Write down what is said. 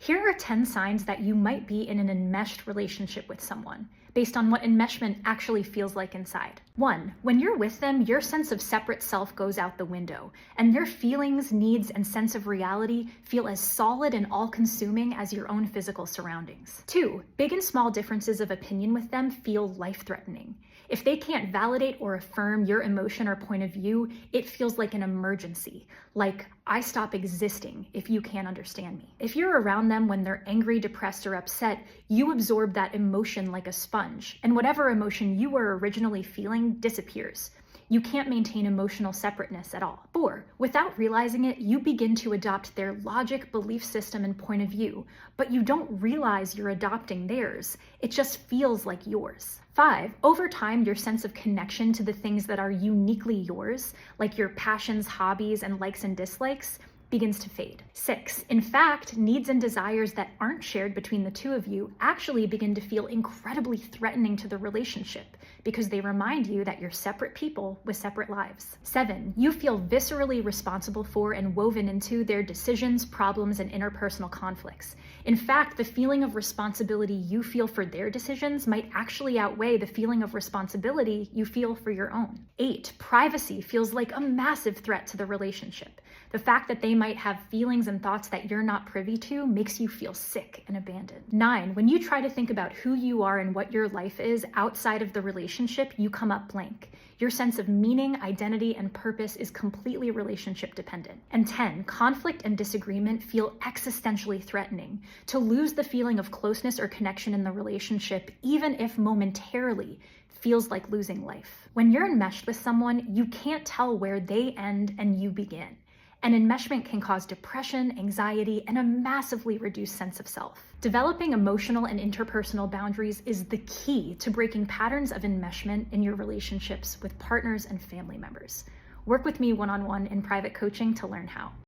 Here are 10 signs that you might be in an enmeshed relationship with someone, based on what enmeshment actually feels like inside. 1. When you're with them, your sense of separate self goes out the window, and their feelings, needs, and sense of reality feel as solid and all-consuming as your own physical surroundings. 2. Big and small differences of opinion with them feel life-threatening. If they can't validate or affirm your emotion or point of view, it feels like an emergency, like, I stop existing if you can't understand me. If you're around them when they're angry, depressed, or upset, you absorb that emotion like a sponge, and whatever emotion you were originally feeling disappears. You can't maintain emotional separateness at all. 4. Without realizing it, you begin to adopt their logic, belief system, and point of view, but you don't realize you're adopting theirs. It just feels like yours. 5. Over time, your sense of connection to the things that are uniquely yours, like your passions, hobbies, and likes and dislikes, begins to fade. 6. In fact, needs and desires that aren't shared between the two of you actually begin to feel incredibly threatening to the relationship because they remind you that you're separate people with separate lives. 7. You feel viscerally responsible for and woven into their decisions, problems, and interpersonal conflicts. In fact, the feeling of responsibility you feel for their decisions might actually outweigh the feeling of responsibility you feel for your own. 8. Privacy feels like a massive threat to the relationship. The fact that they might have feelings and thoughts that you're not privy to makes you feel sick and abandoned. 9. When you try to think about who you are and what your life is outside of the relationship, you come up blank. Your sense of meaning, identity, and purpose is completely relationship dependent. And 10. Conflict and disagreement feel existentially threatening. To lose the feeling of closeness or connection in the relationship, even if momentarily, feels like losing life. When you're enmeshed with someone, you can't tell where they end and you begin. And enmeshment can cause depression, anxiety, and a massively reduced sense of self. Developing emotional and interpersonal boundaries is the key to breaking patterns of enmeshment in your relationships with partners and family members. Work with me one-on-one in private coaching to learn how.